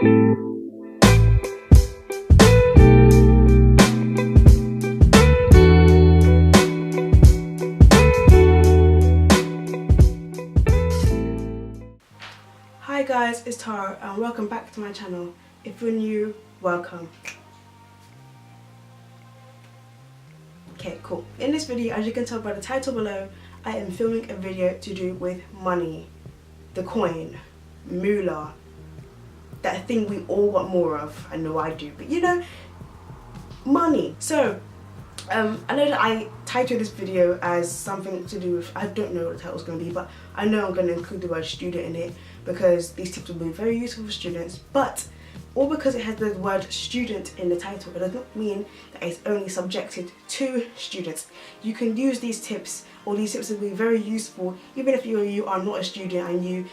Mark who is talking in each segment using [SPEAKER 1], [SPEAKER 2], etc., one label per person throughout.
[SPEAKER 1] Hi guys, it's Tara and welcome back to my channel. If you're new, welcome. Okay, cool. In this video, as you can tell by the title below, I am filming a video to do with money, the coin, moolah, that thing we all want more of. I know I do, but you know, money. So I know that I titled this video as something to do with, I don't know what the title's going to be, but I know I'm going to include the word student in it because these tips will be very useful for students. But all because it has the word student in the title, it does not mean that it's only subjected to students. You can use these tips, or these tips will be very useful even if you are not a student and you're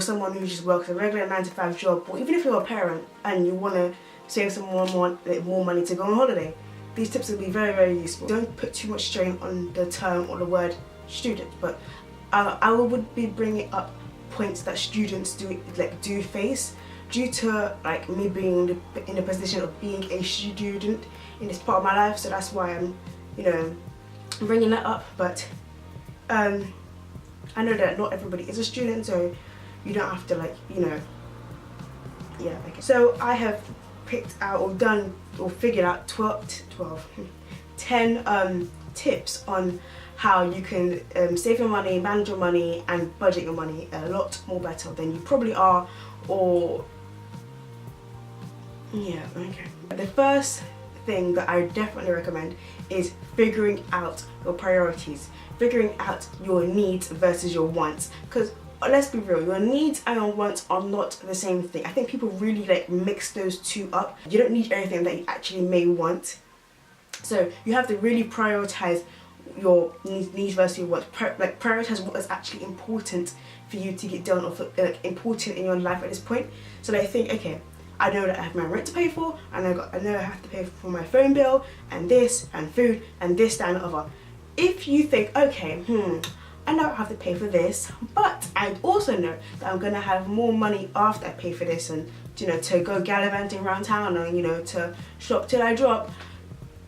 [SPEAKER 1] someone who just works a regular 9-to-5 job, or even if you're a parent and you want to save some more money to go on holiday. These tips will be very, very useful. Don't put too much strain on the term or the word student, but I would be bringing up points that students do face due to me being in the position of being a student in this part of my life. So that's why I'm, bringing that up. But I know that not everybody is a student, so you don't have to yeah. Okay. So I have picked out or done or figured out 10 tips on how you can save your money, manage your money and budget your money a lot more better than you probably are, or yeah, okay. The first thing that I definitely recommend is figuring out your priorities, figuring out your needs versus your wants, because let's be real, your needs and your wants are not the same thing. I think people really mix those two up. You don't need everything that you actually may want. So you have to really prioritize your needs versus your wants. Prioritize what is actually important for you to get done, or important in your life at this point. So I think, okay, I know that I have my rent to pay for, and I know I have to pay for my phone bill and this and food and this, that and the other. If you think, okay, I know I have to pay for this, but I also know that I'm gonna have more money after I pay for this, and to go gallivanting around town, and to shop till I drop.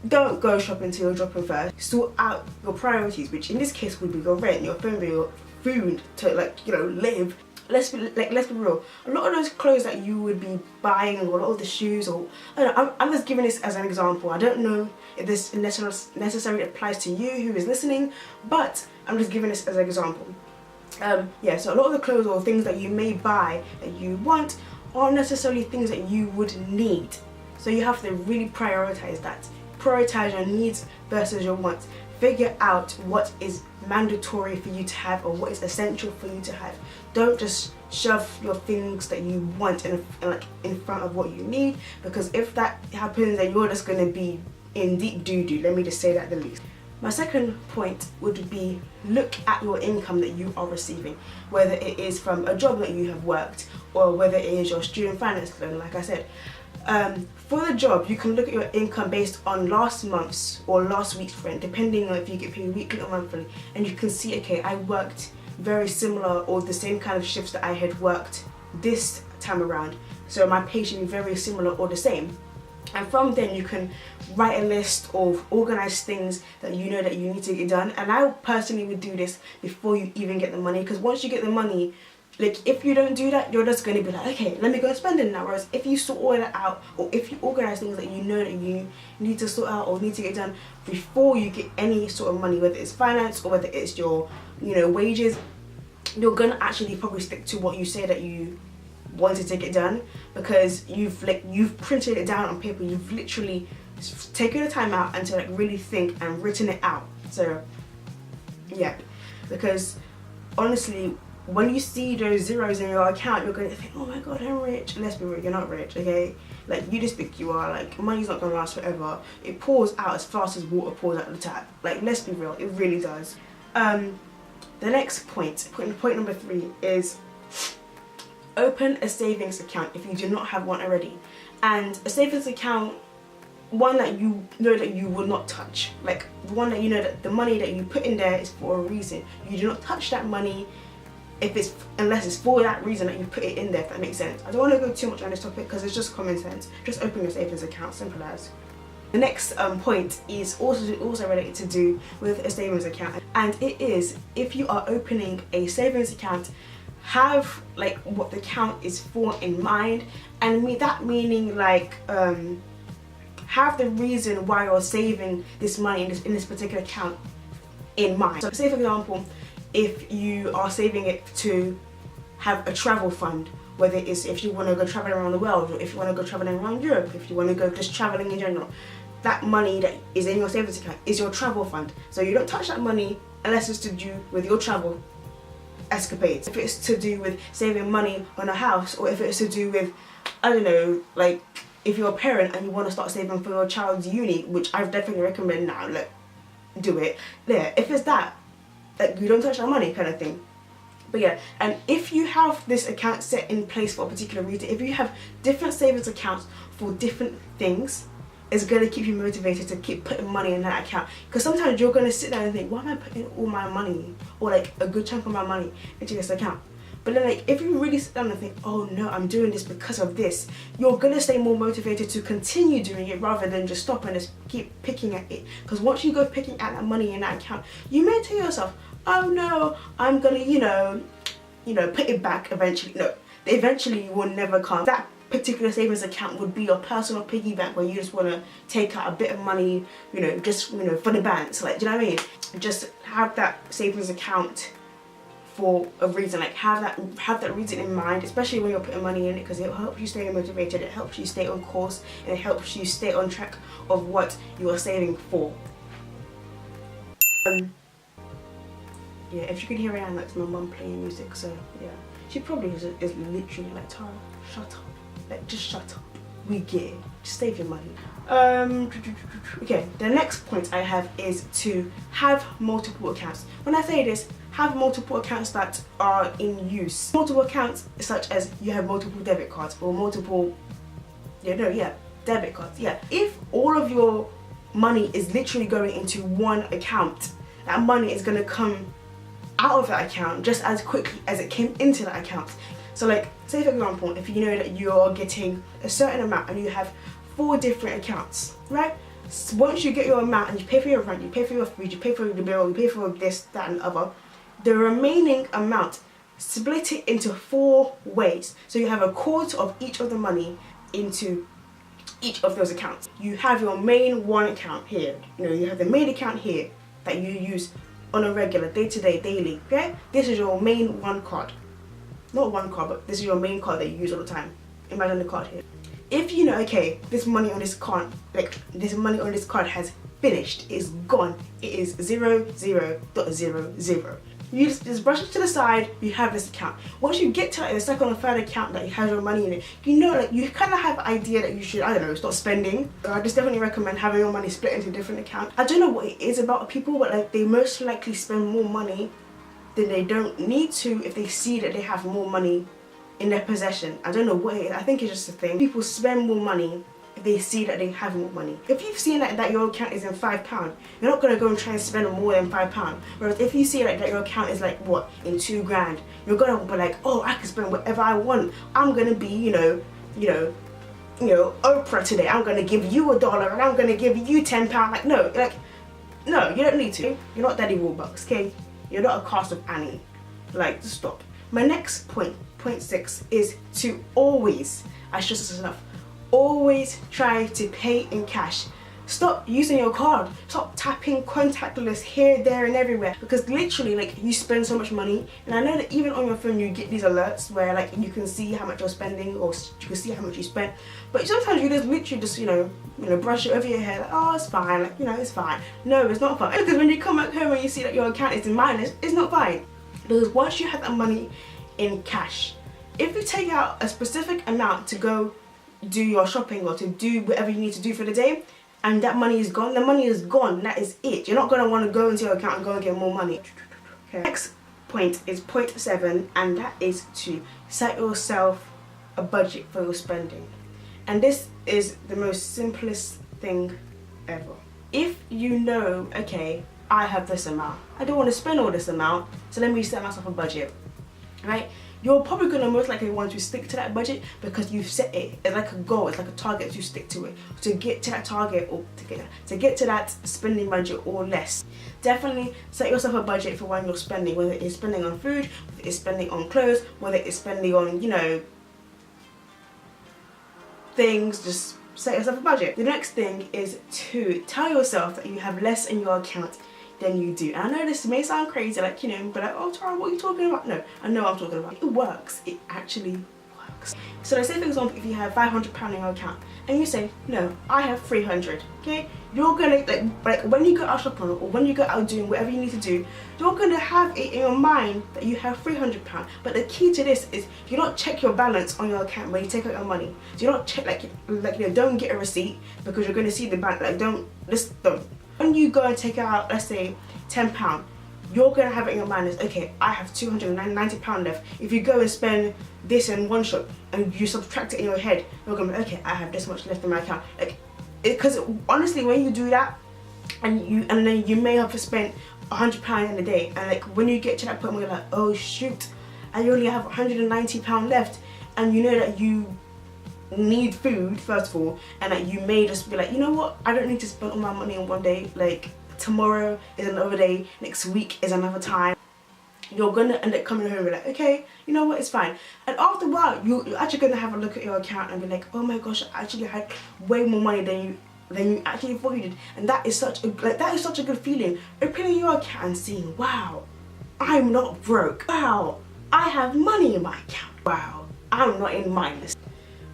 [SPEAKER 1] Don't go shopping till you're dropping first. Sort out your priorities, which in this case would be your rent, your phone bill, food to live. Let's be real. A lot of those clothes that you would be buying, or a lot of the shoes, or I'm just giving this as an example. I don't know if this necessarily applies to you who is listening, but I'm just giving this as an example. Yeah, so a lot of the clothes or things that you may buy that you want aren't necessarily things that you would need. So you have to really prioritize that. Prioritize your needs versus your wants. Figure out what is mandatory for you to have or what is essential for you to have. Don't just shove your things that you want in front of what you need, because if that happens, then you're just going to be in deep doo-doo. Let me just say that the least. My second point would be, look at your income that you are receiving, whether it is from a job that you have worked or whether it is your student finance loan. Like I said, for the job, you can look at your income based on last month's or last week's rent, depending on if you get paid weekly or monthly, and you can see, okay, I worked very similar or the same kind of shifts that I had worked this time around, so my pay should be very similar or the same. And from then you can write a list of organized things that you know that you need to get done. And I personally would do this before you even get the money, because once you get the money, if you don't do that, you're just going to be like, okay, let me go spend it now. Whereas if you sort all that out, or if you organize things that you know that you need to sort out or need to get done before you get any sort of money, whether it's finance or whether it's your wages, you're going to actually probably stick to what you say that you wanted to get done, because you've printed it down on paper. You've literally taken the time out and to really think and written it out. So yeah, because honestly, when you see those zeros in your account, you're going to think, oh my god, I'm rich. Let's be real, you're not rich, okay? You just think you are. Money's not going to last forever. It pours out as fast as water pours out of the tap. Let's be real, it really does. The next point number 3 is open a savings account if you do not have one already. And a savings account, one that you know that you will not touch. One that you know that the money that you put in there is for a reason. You do not touch that money unless it's for that reason that you put it in there, if that makes sense. I don't want to go too much on this topic because it's just common sense. Just open your savings account, simple as. The next point is also related to do with a savings account, and it is, if you are opening a savings account, have like what the account is for in mind, and that meaning like have the reason why you're saving this money in this particular account in mind. So say for example, if you are saving it to have a travel fund, whether it's if you want to go traveling around the world, or if you want to go traveling around Europe, if you want to go just traveling in general, that money that is in your savings account is your travel fund. So you don't touch that money unless it's to do with your travel escapades. If it's to do with saving money on a house, or if it's to do with, I don't know, like if you're a parent and you want to start saving for your child's uni, which I definitely recommend now, like do it there. If it's that, like you don't touch that money kind of thing. But yeah, and if you have this account set in place for a particular reason, if you have different savings accounts for different things, it's going to keep you motivated to keep putting money in that account. Because sometimes you're going to sit there and think, why am I putting all my money, or like a good chunk of my money, into this account? But then like if you really sit down and think, oh no, I'm doing this because of this, you're going to stay more motivated to continue doing it rather than just stop and just keep picking at it. Because once you go picking at that money in that account, you may tell yourself, oh no, I'm going to, you know, put it back eventually. No, eventually will never come. That particular savings account would be your personal piggy bank where you just want to take out a bit of money, just for the bands. Like, do you know what I mean? Just have that savings account for a reason. Like have that reason in mind, especially when you're putting money in it, because it helps you stay motivated, it helps you stay on course, and it helps you stay on track of what you are saving for. Yeah, if you can hear Rihanna, that's my mum playing music, so yeah. She probably is literally like, Tara, shut up. Like, just shut up. We get it. Just save your money. Okay, the next point I have is to have multiple accounts. When I say this, have multiple accounts that are in use. Multiple accounts such as you have multiple debit cards or multiple, debit cards, yeah. If all of your money is literally going into one account, that money is gonna come out of that account just as quickly as it came into that account. So like, say for example, if you know that you're getting a certain amount and you have 4 different accounts, right? So once you get your amount and you pay for your rent, you pay for your food, you pay for the bill, you pay for this, that and the other, the remaining amount, split it into 4 ways. So you have a quarter of each of the money into each of those accounts. You have your main one account here, you have the main account here that you use on a regular, day-to-day, daily, okay? This is your main one card. Not one card, but this is your main card that you use all the time. Imagine the card here. If you know, okay, this money on this card, has finished, it's gone, it is 0.00. You just brush it to the side, you have this account. Once you get to like the second or third account that has your money in it, you kind of have an idea that you should, I don't know, start spending. So I just definitely recommend having your money split into different accounts. I don't know what it is about people, but like they most likely spend more money than they don't need to if they see that they have more money in their possession. I don't know what it is. I think it's just a thing. People spend more money if they see that they have more money. If you've seen that your account is in £5, you're not going to go and try and spend more than £5. Whereas if you see that your account is like, what, in £2 grand, you're going to be like, oh, I can spend whatever I want. I'm going to be, Oprah today. I'm going to give you $1 and I'm going to give you £10. Like, no, you don't need to. You're not Daddy Warbucks, okay? You're not a cast of Annie. Like, just stop. My next point 6, is to always, I stress this enough, always try to pay in cash. Stop using your card. Stop tapping contactless here, there and everywhere, because literally like you spend so much money. And I know that even on your phone you get these alerts where like you can see how much you're spending, or you can see how much you spent, but sometimes you just literally just brush it over your head, like, oh, it's fine, like, it's fine. No, it's not fine, because when you come back home and you see that your account is in minus, it's not fine. Because once you have that money in cash, if you take out a specific amount to go do your shopping or to do whatever you need to do for the day, and that money is gone, the money is gone, that is it. You're not going to want to go into your account and go and get more money. Okay. Next point is point 7, and that is to set yourself a budget for your spending. And this is the most simplest thing ever. If you know, okay, I have this amount, I don't want to spend all this amount, so let me set myself a budget. right? You're probably going to most likely want to stick to that budget because you've set it. It's like a goal, it's like a target to stick to it. To get to that target, or to get to that spending budget or less. Definitely set yourself a budget for when you're spending, whether it's spending on food, whether it's spending on clothes, whether it's spending on, you know, things. Just set yourself a budget. The next thing is to tell yourself that you have less in your account than you do. And I know this may sound crazy, like, you know, but like, oh Tara, what are you talking about? No, I know what I'm talking about. It works. It actually works. So let's say, for example, if you have £500 in your account and you say, no, I have 300, okay? You're gonna, like when you go out shopping or when you go out doing whatever you need to do, you're gonna have it in your mind that you have £300. But the key to this is you don't check your balance on your account when you take out your money. Do you not check, like you know, don't get a receipt because you're gonna see the bank. Like, don't. When you go and take out, let's say, £10, you're going to have it in your mind as, okay, I have £290 left. If you go and spend this in one shop and you subtract it in your head, you're going to be, okay, I have this much left in my account. Like, because honestly, when you do that, and then you may have spent £100 in a day, and like when you get to that point where you're like, oh shoot, I only have £190 left, and you know that you need food first of all, and that you may just be like, you know what, I don't need to spend all my money in one day. Like, tomorrow is another day, next week is another time. You're gonna end up coming home and be like, okay, you know what, it's fine. And after a while, you're actually gonna have a look at your account and be like, oh my gosh, I actually had way more money than you actually thought you did. And that is such a good feeling. Opening your account and seeing, wow, I'm not broke. Wow, I have money in my account. Wow, I'm not in minus.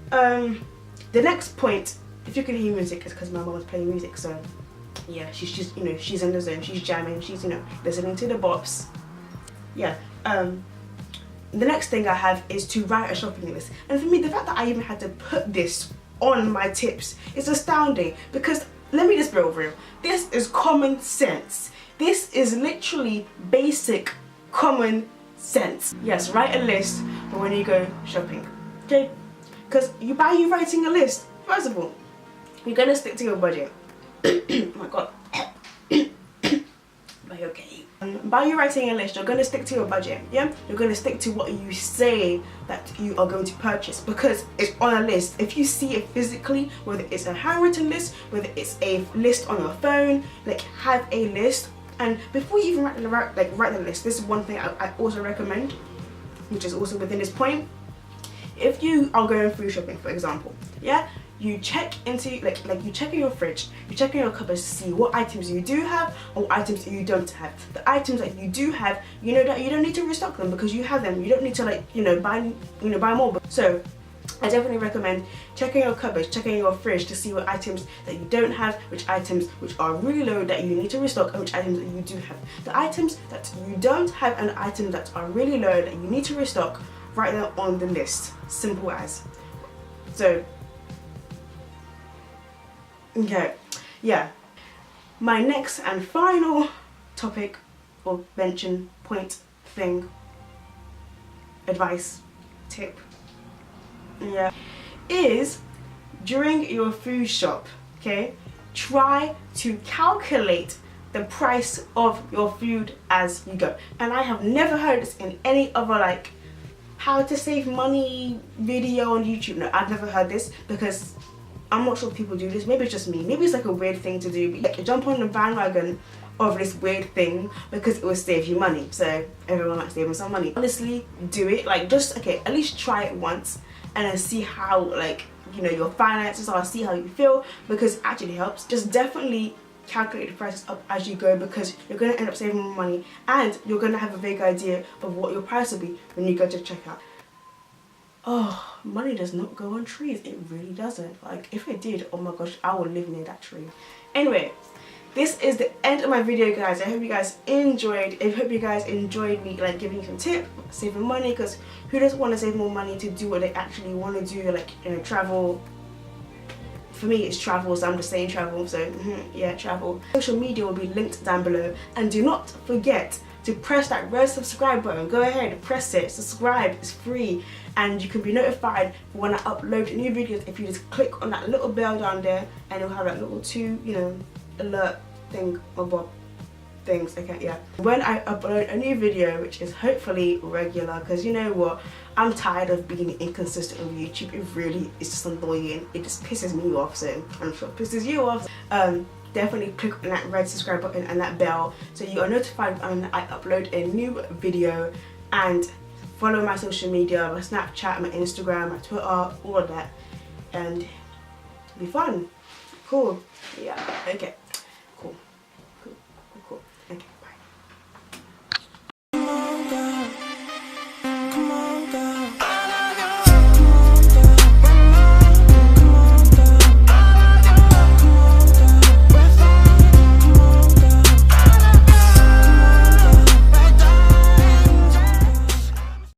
[SPEAKER 1] The next point, if you can hear music, is because my mom was playing music. So yeah, she's just, you know, she's in the zone, she's jamming, she's, you know, listening to the bops. Yeah. The next thing I have is to write a shopping list. And for me, the fact that I even had to put this on my tips is astounding, because let me just be real. This is common sense. This is literally basic common sense. Yes, write a list for when you go shopping. Okay? Because by you writing a list, first of all, you're gonna stick to your budget. Oh my god. But okay. By you writing a list, you're gonna stick to your budget. Yeah, you're gonna stick to what you say that you are going to purchase, because it's on a list. If you see it physically, whether it's a handwritten list, whether it's a list on your phone, like, have a list. And before you even write the list, this is one thing I also recommend, which is also within this point. If you are going food shopping, for example, yeah, you check into you check in your fridge, you check in your cupboards to see what items you do have or what items you don't have. The items that you do have, you know that you don't need to restock them because you have them. You don't need to buy more. So I definitely recommend checking your cupboards, checking your fridge to see what items that you don't have, which items which are really low that you need to restock, and which items that you do have. The items that you don't have and the items that are really low that you need to restock, write them on the list. Simple as. So okay, yeah. My next and final topic or mention, point, thing, advice, tip, yeah, is during your food shop, okay, try to calculate the price of your food as you go. And I have never heard this in any other like how to save money video on YouTube. No, I've never heard this, because I'm not sure people do this. Maybe it's just me. Maybe it's like a weird thing to do. But like, jump on the bandwagon of this weird thing because it will save you money. So everyone likes saving some money. Honestly, do it. Like, just, okay, at least try it once and then see how, like, you know, your finances are, see how you feel, because it actually helps. Just definitely calculate the prices up as you go, because you're going to end up saving more money and you're going to have a vague idea of what your price will be when you go to checkout. Oh, money does not go on trees. It really doesn't. Like, if it did, oh my gosh, I would live near that tree. Anyway, this is the end of my video, guys. I hope you guys enjoyed. I hope you guys enjoyed me like giving you some tips, saving money, because who doesn't want to save more money to do what they actually want to do, like, you know, travel. For me, it's travel, so I'm just saying travel, so yeah, travel. Social media will be linked down below, and do not forget to press that red subscribe button. Go ahead, press it, subscribe, it's free, and you can be notified for when I upload new videos if you just click on that little bell down there, and it'll have that little alert thing above. things. Okay, yeah. When I upload a new video, which is hopefully regular, because you know what, I'm tired of being inconsistent with YouTube. It really is just annoying. It just pisses me off, so I'm sure it pisses you off. Definitely click on that red subscribe button and that bell so you are notified when I upload a new video, and follow my social media, my Snapchat, my Instagram, my Twitter, all of that, and it'll be fun. Cool. Yeah, okay.